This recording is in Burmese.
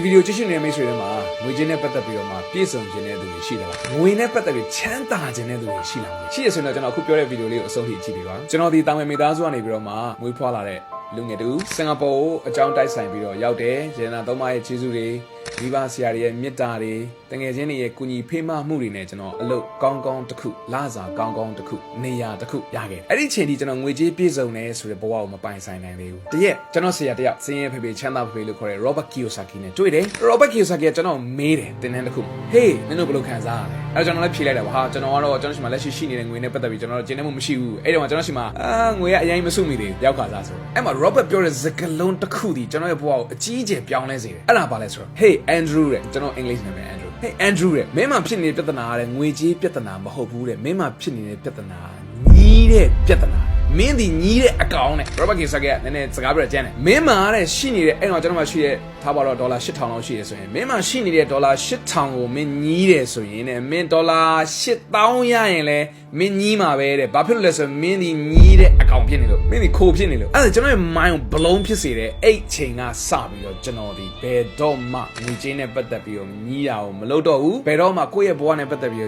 ဗီဒီယိုကြည့်ရှုနေတဲ့မိတ်ဆွေတွေမှာငွေချင်းနဲ့ပတ်သက်ပြီးတော့မှပြည့်စုံခြင်းတဲ့သူတွေရှိတယ်လားငွေနဲ့ပတ်သက်ပြီးချမ်းသာခြင်းတဲ့သူတွေရှိလားရှိရဆိုရင်တော့ကျွန်တော်အခုပြောတဲ့ဗီဒီယိုလေးကိုအဆုံးထိကြည့်ပေးပါကျွန်တော်ဒီတာဝန်မိသားစုကနေပြီးတော့မှမွေးဖွားလာတဲ့လူငယ်တူစင်ကာပူအကြောင်းတိုက်ဆိုင်ပြီးတော့ရောက်တယ်ရတနာသုံးပါးရဲ့ကျေးဇူးတွေမိဘဆရာတွေရဲ့မေတ္တာတွေတငယ်ချင်းတွေရဲ့ကူညီဖေးမမှုတွေနဲ့ကျွန်တော်အလုပ်ကောင်းကောင်းတစ်ခုလစာကောင်းကောင်းတစ်ခုနေရာတစ်ခုရခဲ့အဲ့ဒီချိန်ထိကျွန်တော်ငွေကြေးပြည့်စုံနေဆိုတဲ့ဘဝကိုမပိုင်ဆိုင်နိုင်သေးဘူးတရက်ကျွန်တော်ဆရာတယောက်စင်းရဲဖေဖေချမ်းသာဖေဖေလို့ခေါ်တဲ့ Robert Kiyosaki နဲ့တွေ့တယ် Robert Kiyosaki ကကျွန်တော်မေးတယ်တင်တန်းတစ်ခု Hey မင်းတို့ဘယ်လိုခံစားရလဲအဲ့ကျွန်တော်လည်းဖြေလိုက်တယ်ဟာကျွန်တော်ကတော့ကျွန်တော်ရှိမှလက်ရှိနေတဲ့ငွေနဲ့ပတ်သက်ပြီးကျွန်တော်တို့ကျင်းနေမှုမရှိဘူးအဲ့တော့ကျွန်တော်ရှိမှငွေကအရင်မစုမိသေးဘူးရောက်ခါစားဆိုအဲ့မှာ Robert ပြောတဲ့စကားလုံးတစ်ခုဒီကျွန်တော်ရဲ့ဘဝကိုအကြီးအကျယ်ပြောင်းလဲစေတယ်အဲ့ဒါဘာလဲဆိုတော့ Hey Andrew တဲ့ကျွန်တော်အင်္ဂလိပ်နာမည် Andrew Hey Andrew တဲ့မင်းမှာဖြစ်နေတဲ့ပြဿနာကငွေကြေးပြဿနာမဟုတ်ဘူးတဲ့မင်းမှာဖြစ်နေတဲ့ပြဿနာညီးတဲ့ပြဿနာမင်းဒီညီးတဲ့အကောင်နဲ့ Robert Kiyosaki ကနည်းနည်းစကားပြောကြမ်းတယ်မင်းမှာတဲ့ရှိနေတဲ့အဲ့တော့ကျွန်တော်မှရှိတဲ့ထားပါတော့ဒေါ်လာ8000လောက်ရှိရဆိုရင်မင်းမှာရှိနေတဲ့ဒေါ်လာ8000ကိုမင်းညီးတယ်ဆိုရင်တဲ့မင်းဒေါ်လာ8000ရရင်လဲမင်းညီးမှာပဲတဲ့ဘာဖြစ်လို့လဲဆိုရင်မင်းဒီညီးတဲ့အကောင်ဖြစ်နေလို့မင်းဒီခိုဖြစ်နေလို့အဲ့ဒါကျွန်တော်ရဲ့ mind ကိုဘလုံးဖြစ်စေတဲ့အဲ့ချိန်ကစပြီးတော့ကျွန်တော်ဒီဘယ်တော့မှငွေကြေးနဲ့ပတ်သက်ပြီးတော့ညီးတာကိုမလုပ်တော့ဘူးဘယ်တော့မှကိုယ့်ရဲ့ဘဝနဲ့ပတ်သက်ပြီး